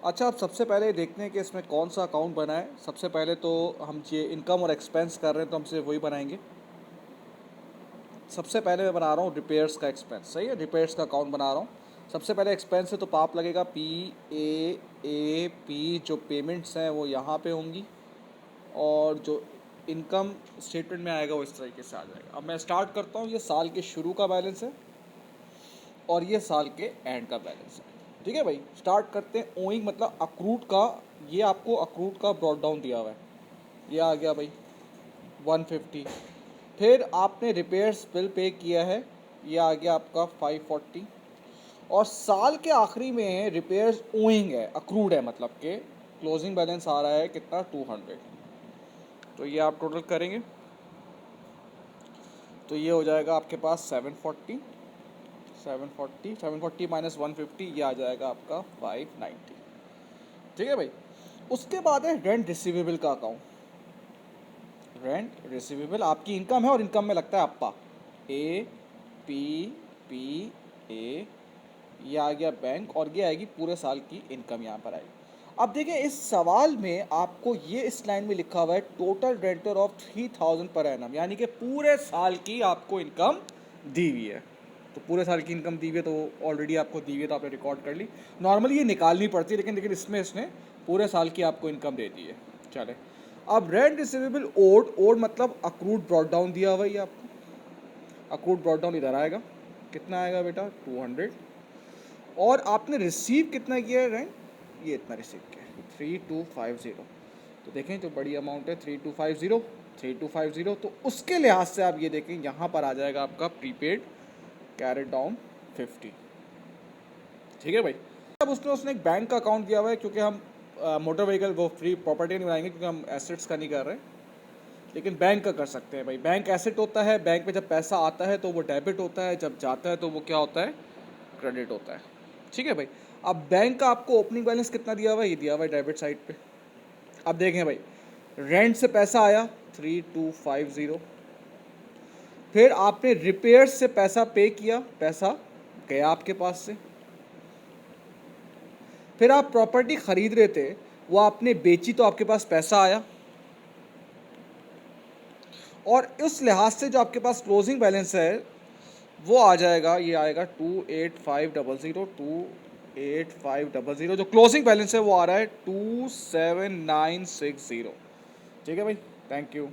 अच्छा, अब सबसे पहले देखते हैं कि इसमें कौन सा अकाउंट बना है। सबसे पहले तो हम ये इनकम और एक्सपेंस कर रहे हैं तो हमसे वही बनाएंगे। सबसे पहले मैं बना रहा हूँ रिपेयर्स का एक्सपेंस, सही है, रिपेयर्स का अकाउंट बना रहा हूँ। सबसे पहले एक्सपेंस है तो पाप लगेगा PAAP, जो पेमेंट्स हैं वो यहाँ पे होंगी, और जो इनकम स्टेटमेंट में आएगा वो इस तरीके से आ जाएगा। अब मैं स्टार्ट करता हूँ। ये साल के शुरू का बैलेंस है और ये साल के एंड का बैलेंस है। ठीक है भाई, स्टार्ट करते हैं। ओइंग मतलब अक्रूड का, ये आपको अक्रूड का ब्रॉड डाउन दिया हुआ है, ये आ गया भाई 150। फिर आपने रिपेयर्स बिल पे किया है, ये आ गया आपका 540। और साल के आखिरी में रिपेयर्स ओइंग है, अक्रूड है, मतलब कि क्लोजिंग बैलेंस आ रहा है कितना, 200। तो ये आप टोटल करेंगे तो ये हो जाएगा आपके पास 740। 740 माइनस 150, ये आ जाएगा आपका 590। ठीक है भाई। उसके बाद है रेंट रिसीवेबल का अकाउंट। रेंट रिसीवेबल आपकी इनकम है और इनकम में लगता है आपका APPA, ये आ गया बैंक, और ये आएगी पूरे साल की इनकम यहाँ पर आएगी। अब देखिए इस सवाल में आपको ये इस लाइन में लिखा हुआ है टोटल रेंटर ऑफ 3000 पर एनम, यानी कि पूरे साल की आपको इनकम दी हुई है। तो पूरे साल की इनकम दी हुई है तो ऑलरेडी आपको दी हुई है तो आपने रिकॉर्ड कर ली। नॉर्मली ये निकालनी पड़ती है, लेकिन इसमें इसने पूरे साल की आपको इनकम दे दी है। चले, अब रेंट रिसीवेबल ओड, ओड मतलब अक्रूड ब्रॉड डाउन दिया हुआ है ये आपको। अक्रूड ब्रॉड डाउन इधर आएगा, कितना आएगा बेटा, 200। और आपने रिसीव कितना किया है रेंट, ये इतना रिसीव किया है 3250। तो देखें जो बड़ी अमाउंट है 3250, 3250, तो उसके लिहाज से आप ये देखें यहाँ पर आ जाएगा आपका प्रीपेड कैरेट डाउन 50। ठीक है भाई। अब उसने उसने एक बैंक का अकाउंट दिया हुआ है, क्योंकि हम मोटर व्हीकल वो फ्री प्रॉपर्टी नहीं बनाएंगे, क्योंकि हम एसेट्स का नहीं कर रहे हैं, लेकिन बैंक का कर सकते हैं भाई। बैंक एसेट होता है, बैंक में जब पैसा आता है तो वो डेबिट होता है, जब जाता है तो वो क्या होता है, क्रेडिट होता है। ठीक है भाई। अब बैंक का आपको ओपनिंग बैलेंस कितना दिया हुआ है, ये दिया हुआ है डेबिट साइड पे। अब देखें भाई, रेंट से पैसा आया 3250, फिर आपने रिपेयर्स से पैसा पे किया, पैसा गया आपके पास से, फिर आप प्रॉपर्टी खरीद रहे थे, वो आपने बेची तो आपके पास पैसा आया, और उस लिहाज से जो आपके पास क्लोजिंग बैलेंस है वो आ जाएगा, ये आएगा 28500। 28500 जो क्लोजिंग बैलेंस है वो आ रहा है 27960। ठीक है भाई, थैंक यू।